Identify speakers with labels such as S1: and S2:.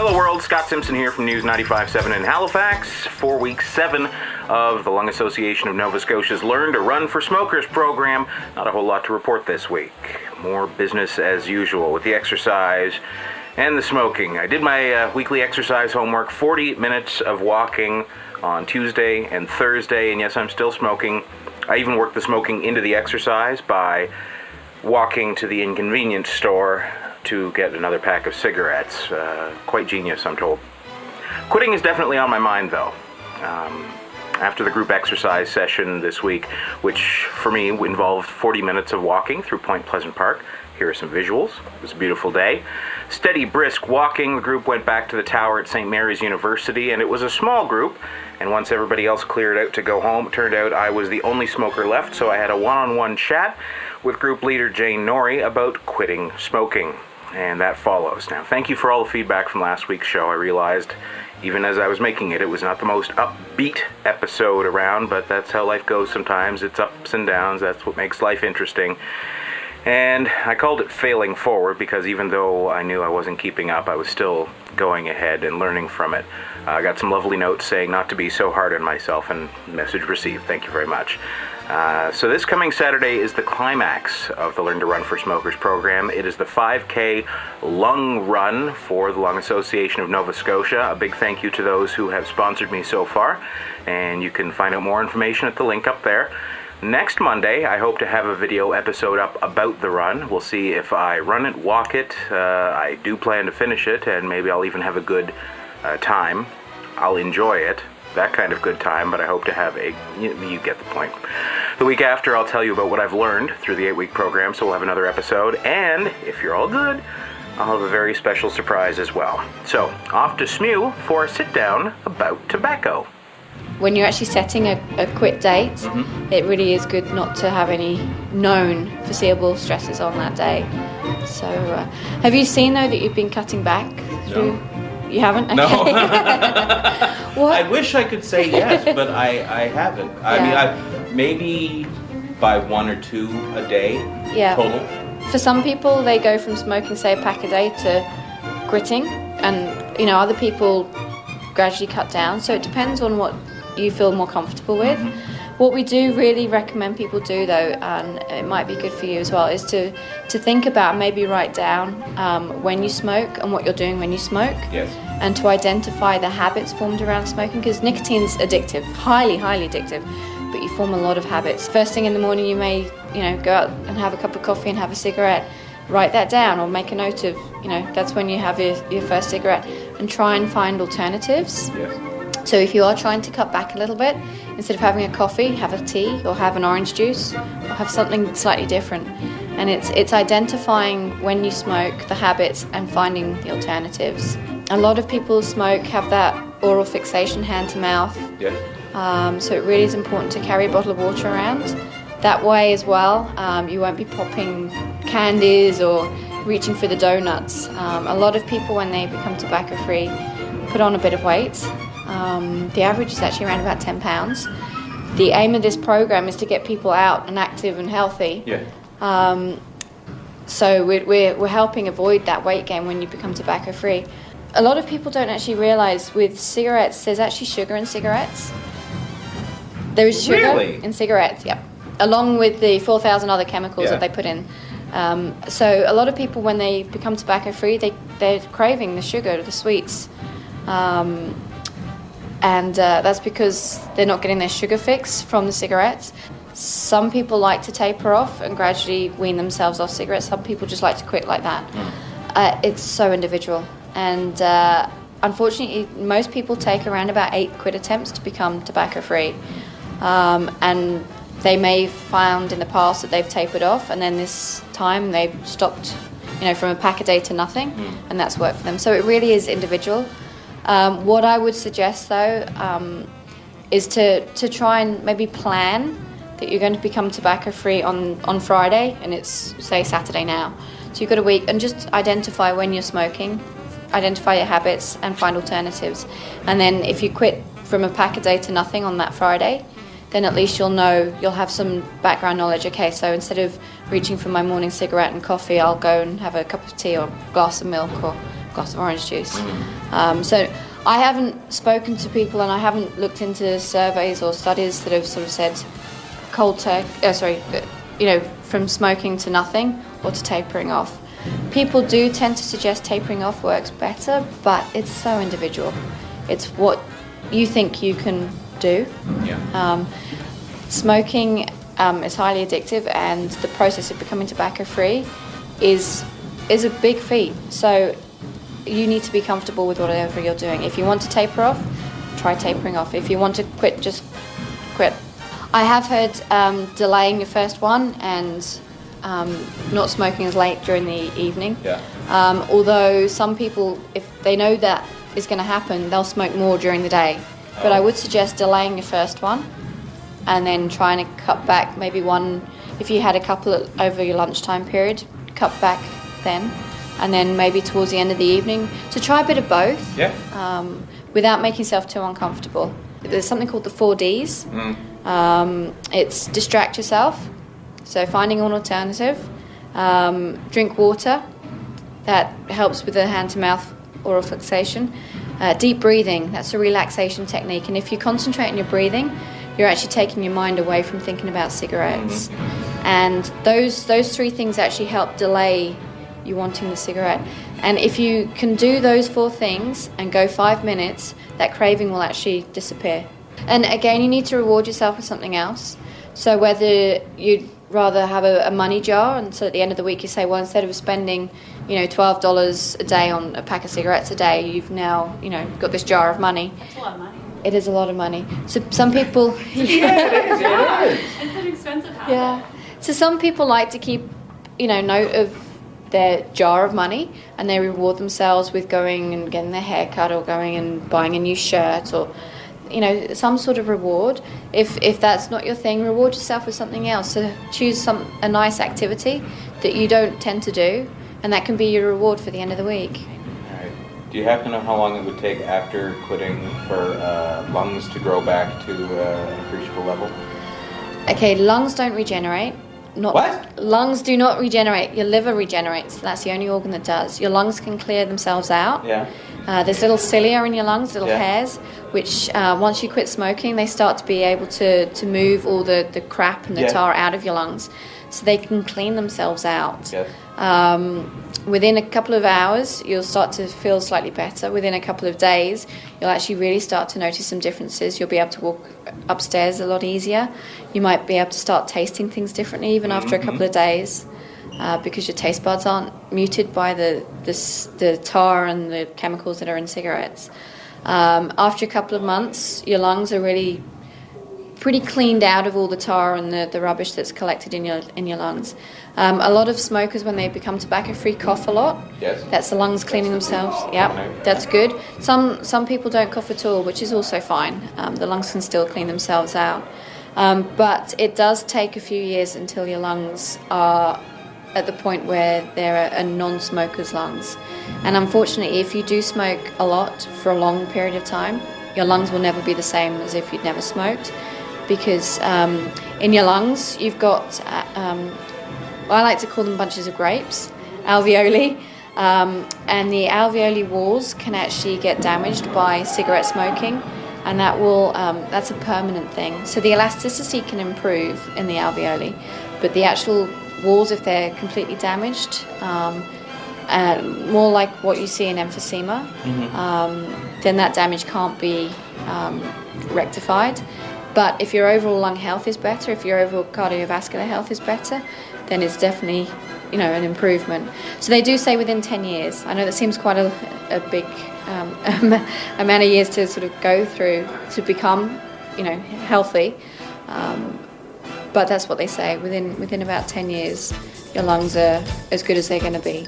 S1: Hello world, Scott Simpson here from News 95.7 in Halifax for week 7 of the Lung Association of Nova Scotia's Learn to Run for Smokers program. Not a whole lot to report this week. More business as usual with the exercise and the smoking. I did my weekly exercise homework, 40 minutes of walking on Tuesday and Thursday, and yes, I'm still smoking. I even worked the smoking into the exercise by walking to the inconvenience store to get another pack of cigarettes. Quite genius, I'm told. Quitting is definitely on my mind, though. After the group exercise session this week, which for me involved 40 minutes of walking through Point Pleasant Park. Here are some visuals. It was a beautiful day. Steady, brisk walking. The group went back to the tower at St. Mary's University, and it was a small group. And once everybody else cleared out to go home, it turned out I was the only smoker left, so I had a one-on-one chat with group leader Jane Norrie about quitting smoking. And that follows. Now, thank you for all the feedback from last week's show. I realized, even as I was making it, it was not the most upbeat episode around, but that's how life goes sometimes. It's ups and downs. That's what makes life interesting. And I called it failing forward because even though I knew I wasn't keeping up, I was still going ahead and learning from it. I got some lovely notes saying not to be so hard on myself, and message received. Thank you very much. So this coming Saturday is the climax of the Learn to Run for Smokers program. It is the 5K Lung Run for the Lung Association of Nova Scotia. A big thank you to those who have sponsored me so far, and you can find out more information at the link up there. Next Monday, I hope to have a video episode up about the run. We'll see if I run it, walk it. I do plan to finish it, and maybe I'll even have a good time. I'll enjoy it. That kind of good time, but I hope to have you get the point. The week after, I'll tell you about what I've learned through the 8-week program, so we'll have another episode, and if you're all good, I'll have a very special surprise as well. So, off to SMU for a sit-down about tobacco.
S2: When you're actually setting a quit date, it really is good not to have any known foreseeable stresses on that day. So, have you seen, though, that you've been cutting back through...
S3: No.
S2: You haven't? Okay.
S3: No.
S2: What?
S3: I wish I could say yes, but I haven't. I mean, maybe by 1 or 2 a day total.
S2: For some people, they go from smoking, say, a pack a day to quitting, and other people gradually cut down. So it depends on what you feel more comfortable with. What we do really recommend people do, though, and it might be good for you as well, is to think about, maybe write down when you smoke and what you're doing when you smoke. Yes. And to identify the habits formed around smoking, because nicotine's addictive, highly, highly addictive, but you form a lot of habits. First thing in the morning, you may, go out and have a cup of coffee and have a cigarette. Write that down, or make a note of, that's when you have your first cigarette, and try and find alternatives. Yes. So if you are trying to cut back a little bit, instead of having a coffee, have a tea or have an orange juice or have something slightly different. And it's identifying when you smoke, the habits, and finding the alternatives. A lot of people smoke have that oral fixation, hand to mouth. Yeah. So it really is important to carry a bottle of water around. That way as well, you won't be popping candies or reaching for the donuts. A lot of people, when they become tobacco free, put on a bit of weight. The average is actually around about 10 pounds. The aim of this program is to get people out and active and healthy. Yeah. So we're helping avoid that weight gain when you become tobacco free. A lot of people don't actually realise with cigarettes, there's actually sugar in cigarettes. There is sugar in cigarettes, yeah, along with the 4,000 other chemicals that they put in. So a lot of people, when they become tobacco free, they're craving the sugar, the sweets. And that's because they're not getting their sugar fix from the cigarettes. Some people like to taper off and gradually wean themselves off cigarettes. Some people just like to quit like that. It's so individual. And unfortunately, most people take around about 8 quit attempts to become tobacco free. And they may found in the past that they've tapered off, and then this time they've stopped, from a pack a day to nothing, and that's worked for them. So it really is individual. What I would suggest, though, is to try and maybe plan that you're going to become tobacco free on Friday, and it's, say, Saturday now. So you've got a week, and just identify when you're smoking, identify your habits, and find alternatives. And then if you quit from a pack a day to nothing on that Friday, then at least you'll have some background knowledge. Okay, so instead of reaching for my morning cigarette and coffee, I'll go and have a cup of tea or a glass of milk or glass of orange juice. So I haven't spoken to people, and I haven't looked into surveys or studies that have sort of said from smoking to nothing or to tapering off. People do tend to suggest tapering off works better, but it's so individual. It's what you think you can do.
S3: Yeah.
S2: Smoking is highly addictive, and the process of becoming tobacco-free is a big feat. So you need to be comfortable with whatever you're doing. If you want to taper off, try tapering off. If you want to quit, just quit. I have heard delaying your first one and not smoking as late during the evening.
S3: Yeah.
S2: Although some people, if they know that is going to happen, they'll smoke more during the day. But I would suggest delaying your first one and then trying to cut back maybe one, if you had a couple over your lunchtime period, cut back then, and then maybe towards the end of the evening. So try a bit of both.
S3: Yeah.
S2: Without making yourself too uncomfortable. There's something called the 4Ds. It's distract yourself, so finding an alternative. Drink water, that helps with the hand-to-mouth oral fixation. Deep breathing, that's a relaxation technique, and if you concentrate on your breathing, you're actually taking your mind away from thinking about cigarettes. And those three things actually help delay you wanting the cigarette. And if you can do those 4 things and go 5 minutes, that craving will actually disappear. And again, you need to reward yourself with something else. So whether you'd rather have a money jar, and so at the end of the week you say, well, instead of spending, $12 a day on a pack of cigarettes a day, you've now, got this jar of money.
S4: That's a lot of money.
S2: It is a lot of money. So some people...
S3: Yeah, it is.
S4: It's an expensive habit.
S2: Yeah. So some people like to keep, note of their jar of money, and they reward themselves with going and getting their hair cut or going and buying a new shirt or, some sort of reward. If that's not your thing, reward yourself with something else. So choose a nice activity that you don't tend to do, and that can be your reward for the end of the week.
S3: All right. Do you happen to know how long it would take after quitting for lungs to grow back to an appreciable level?
S2: Okay, lungs don't regenerate.
S3: What?
S2: Lungs do not regenerate. Your liver regenerates. That's the only organ that does. Your lungs can clear themselves out.
S3: Yeah.
S2: There's little cilia in your lungs, little hairs, which once you quit smoking, they start to be able to move all the crap and the tar out of your lungs. So they can clean themselves out.
S3: Yes.
S2: Within a couple of hours, you'll start to feel slightly better. Within a couple of days, you'll actually really start to notice some differences. You'll be able to walk upstairs a lot easier. You might be able to start tasting things differently even after a couple of days, because your taste buds aren't muted by the tar and the chemicals that are in cigarettes. After a couple of months, your lungs are really pretty cleaned out of all the tar and the rubbish that's collected in your lungs. A lot of smokers, when they become tobacco-free, cough a lot.
S3: Yes.
S2: That's the lungs cleaning themselves. Yep, that's good. Some people don't cough at all, which is also fine. The lungs can still clean themselves out. But it does take a few years until your lungs are at the point where they're a non-smoker's lungs. And unfortunately, if you do smoke a lot for a long period of time, your lungs will never be the same as if you'd never smoked. Because in your lungs, you've got, I like to call them bunches of grapes, alveoli, and the alveoli walls can actually get damaged by cigarette smoking, and that's a permanent thing. So the elasticity can improve in the alveoli, but the actual walls, if they're completely damaged, more like what you see in emphysema, then that damage can't be rectified. But if your overall lung health is better, if your overall cardiovascular health is better, then it's definitely, an improvement. So they do say within 10 years. I know that seems quite a big amount of years to sort of go through to become, healthy. But that's what they say. Within about 10 years, your lungs are as good as they're going to be.